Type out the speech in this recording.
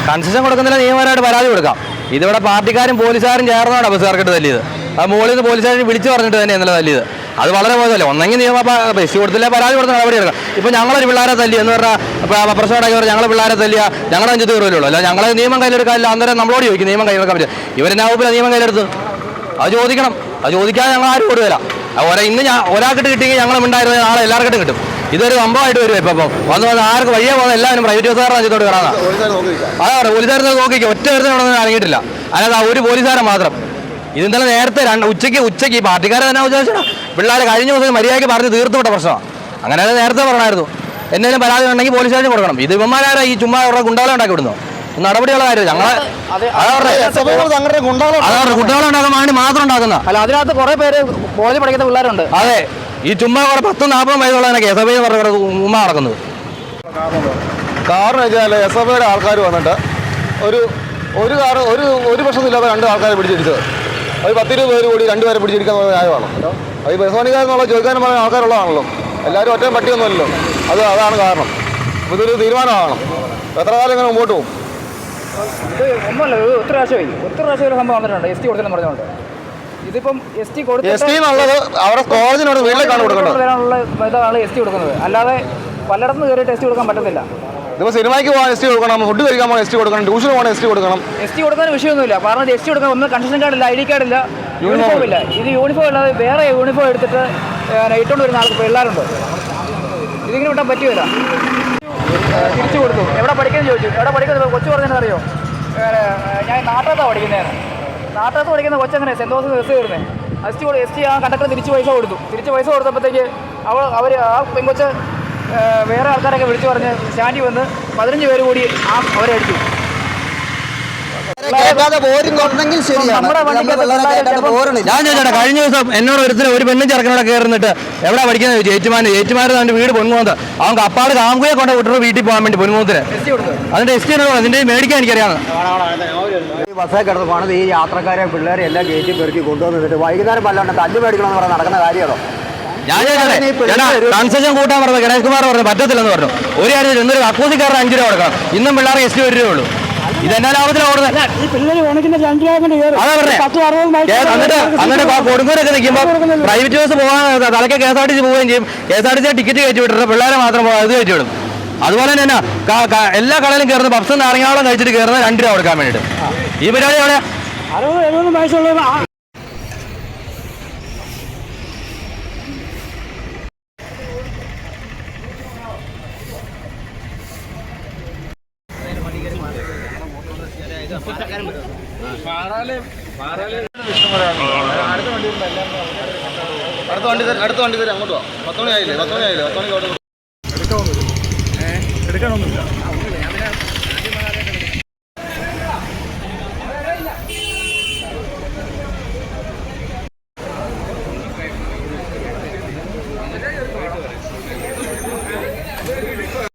Concession കൊടുക്കുന്നില്ല, നിയമപരമായിട്ട് പരാതി കൊടുക്കാം. ഇതിവിടെ പാർട്ടിക്കാരും പോലീസുകാരും ചേർന്നാണ് ബസ്സുകാർക്കിട്ട് തല്ലിയത്. അത് മുകളിൽ നിന്ന് പോലീസുകാർ വിളിച്ചു പറഞ്ഞിട്ട് തന്നെ ഇന്നലെ തല്ലിയത്. അത് വളരെ മോശമല്ലേ. ഒന്നെങ്കിൽ ബസ് കൊടുത്തില്ല, പരാതി കൊടുത്ത നടപടി എടുക്കാം. ഇപ്പം ഞങ്ങളൊരു പിള്ളേരെ തല്ലി എന്ന് പറഞ്ഞാൽ പ്രശ്നമാക്കി പറഞ്ഞാൽ ഞങ്ങൾ പിള്ളേരെ തല്ലിയ ഞങ്ങളുടെ 5 തീരുമല്ലോ. അല്ല ഞങ്ങളെ നിയമം കയ്യിലെടുക്കാനില്ല. അന്നേരം നമ്മളോട് ചോദിക്കും നിയമം കയ്യിലെടുക്കാൻ പറ്റും. ഇവരെന്നെ വകുപ്പിലെ നിയമം കയ്യിലെടുത്ത് അത് ചോദിക്കണം. അത് ചോദിക്കാതെ ഞങ്ങൾ ആരും കൊടുക്കില്ല. ഇന്ന് ഒരാൾക്കിട്ട് കിട്ടിയെങ്കിൽ ഞങ്ങൾ ഉണ്ടായിരുന്നത് നാളെ എല്ലാവർക്കും കിട്ടും. ഇതൊരു സംഭവമായിട്ട് വരും. ഇപ്പം വന്ന് ആർക്ക് വഴിയെ പോകുന്നത് എല്ലാവരും പ്രൈവറ്റ് ബസ്സുകാരുടെ അഞ്ചത്തോട്ട് കയറാനാണ്. അതാണ് പോലീസുകാരെ നോക്കിക്കുക. ഒറ്റ വരുന്നതൊന്നും ഇറങ്ങിയിട്ടില്ല. അതായത് ആ ഒരു പോലീസുകാരൻ മാത്രം. ഇന്നലെ നേരത്തെ ഉച്ചയ്ക്ക് ഈ പാർട്ടിക്കാരെ തന്നെ വിചാരിച്ചാൽ പിള്ളേർ കഴിഞ്ഞ ദിവസം മര്യാദയ്ക്ക് പറഞ്ഞ് തീർത്തു വിട്ട പ്രശ്നമാണ്. അങ്ങനെ നേരത്തെ പറഞ്ഞായിരുന്നു. എന്തെങ്കിലും പരാതി ഉണ്ടെങ്കിൽ പോലീസ് സ്റ്റേഷനിൽ കൊടുക്കണം. ഇത് ഇവന്മാരാരാ ഈ ചുമ്മാ അവരുടെ ഗുണ്ടാളെ ഉണ്ടാക്കി വിടുന്നു. നടപടിയുള്ള കാര്യം ഞങ്ങളെ കുട്ടികളെ ഉണ്ടാക്കാൻ വേണ്ടി മാത്രം ഉണ്ടാക്കുന്ന. അല്ല, അതിനകത്ത് കുറെ പേര് കോളേജിൽ പഠിക്കുന്ന പിള്ളേരുണ്ട്. അതെ, ഈ ചുമ്മാ കുറെ 10-40 വയസ്സുള്ളതിനൊക്കെ എസ് എഫ് ഐ പറഞ്ഞ ഉമ്മ നടക്കുന്നത്. കാരണം വെച്ചാൽ എസ് എഫ് ഐയുടെ ആൾക്കാർ വന്നിട്ട് ഒരു പ്രശ്നമില്ലാതെ 2 ആൾക്കാരെ പിടിച്ചിടിച്ചത്. അത് 10-20 പേര് കൂടി 2 പേരെ പിടിച്ചിരിക്കാൻ ന്യായമാണ്. അത് ബസ് പണിക്കാരെന്നുള്ള ചോദിക്കാനും പറയുന്ന ആൾക്കാരുള്ളതാണല്ലോ. എല്ലാവരും ഒറ്റയും പട്ടിയൊന്നുമല്ലോ. അതാണ് കാരണം. അപ്പോൾ ഇതൊരു തീരുമാനമാണ്. എത്ര കാലം ഇങ്ങനെ മുമ്പോട്ട് പോകും? ഇത് ഒന്നുമല്ല, ഒത്തിരി പ്രാവശ്യം ഒരു സംഭവം വന്നിട്ടുണ്ട്. എസ് ടി കൊടുത്തെന്ന് പറഞ്ഞുകൊണ്ട്. ഇതിപ്പം എസ് ടി എന്നുള്ളത് അവരുടെ കോളേജിനോട് വീട്ടിലേക്കാണ് കൊടുക്കേണ്ടത്. ഇതാണ് എസ് ടി കൊടുക്കുന്നത്. അല്ലാതെ പലയിടത്തും കയറി ടെസ്റ്റ് കൊടുക്കാൻ പറ്റത്തില്ല. ഇപ്പോൾ സിനിമയ്ക്ക് പോകാൻ എസ് ടി കൊടുക്കണം, ഫുഡ് കഴിക്കാൻ പോകാൻ എസ് ടി കൊടുക്കണം, ട്യൂഷന് പോകാൻ എസ് ടി കൊടുക്കണം. എസ് ടി കൊടുക്കാൻ വിഷയമൊന്നുമില്ല. കാരണം എസ് ടി കൊടുക്കാൻ ഒന്നും കൺസെഷൻ കാർഡില്ല, ID കാർഡില്ല, യൂണിഫോം ഇല്ല. ഇത് യൂണിഫോം അല്ലാതെ വേറെ യൂണിഫോം എടുത്തിട്ട് ഇട്ടുകൊണ്ട് വരുന്ന ആൾക്ക് പിള്ളേരുണ്ട്. ഇതിങ്ങനെ വിട്ടാൻ പറ്റുമല്ല. തിരിച്ചു കൊടുത്തു. എവിടെ പഠിക്കുന്നത് ചോദിച്ചു. എവിടെ പഠിക്കുന്നത് കൊച്ചു പറഞ്ഞതെന്ന് അറിയോ? ഞാൻ നാട്ടകത്താണ് പഠിക്കുന്നതാണ്. നാട്ടകത്ത് പഠിക്കുന്ന കൊച്ചെങ്ങനെ സെൻറ് തോമസ് ബസ് കയറുന്നത്. എസ് ടി ആ കണ്ടക്ടർ തിരിച്ച് പൈസ കൊടുത്തപ്പോഴത്തേക്ക് അവർ ആ പെങ്കൊച്ച് വേറെ ആൾക്കാരൊക്കെ വിളിച്ചു പറഞ്ഞ് സ്റ്റാൻഡിൽ വന്ന് 15 പേര് കൂടി അവരെ അടിച്ചു. ഞാൻ ചോദിച്ചാ കഴിഞ്ഞ ദിവസം എന്നോട് ഒരു പെണ്ണും ചെറുക്കനോടെ കയറുന്നിട്ട് എവിടെ പഠിക്കുന്നത് ചോദിച്ചു. ഏറ്റുമാര് അവൻ്റെ വീട് പൊന്മുഖത്ത്. അവൻ അപ്പാട് കാമ്പുയെ കൊണ്ട് വിട്ടിട്ട് വീട്ടിൽ പോകാൻ വേണ്ടി പൊന്മുഖത്തിന്. അതിന്റെ എസ് ടി അതിന്റെ മേടിക്കാൻ എനിക്കറിയാം. ബസ്സേ കിടന്ന് പോകണത് ഈ യാത്രക്കാരെ പിള്ളേരെ എല്ലാം കയറ്റി പെറുക്കി കൊണ്ടുവന്നിട്ട് വൈകുന്നേരം വല്ലാണ്ട് തല്ല് മേടിക്കണമെന്ന് പറഞ്ഞാൽ നടക്കുന്ന കാര്യമാണോ? ഞാൻ കൺസെഷൻ കൂട്ടാൻ പറഞ്ഞു. ഗണേഷ് കുമാർ പറഞ്ഞു പറ്റത്തില്ലെന്ന് പറഞ്ഞു. ഒരു കാര്യം ഇന്നൊരു അക്കൂസിക്കാരൻ 5 രൂപ കൊടുക്കണം. ഇന്നും പിള്ളേർക്ക് എസ് ടി 1 രൂപയുള്ളൂ. ഇതെന്നാ ലാഭത്തിലാണ് ഓടുന്നത്? എന്നിട്ട് കൊടുങ്ങൂരൊക്കെ നിൽക്കുമ്പോൾ പ്രൈവറ്റ് ബസ് പോകാൻ തലയ്ക്ക് KSRTC പോവുകയും ചെയ്യും. KSRTC ടിക്കറ്റ് കയറ്റി വിട്ടിട്ട് പിള്ളേരെ മാത്രം ഇത് കയറ്റി വിടും. അതുപോലെ തന്നെ എല്ലാ കടയിലും കയറുന്ന പപ്സും നാരങ്ങാവളം കഴിച്ചിട്ട് കയറുന്ന 2 രൂപ കൊടുക്കാൻ വേണ്ടിയിട്ട്. ഈ പരിപാടി എവിടെ? 60-70 വയസ്സുള്ള അടുത്ത വണ്ടി തരാം. അങ്ങോട്ട് പോവാം. 10 മണി ആയില്ലേ? 10 മണി എടുക്കണമെന്നില്ല.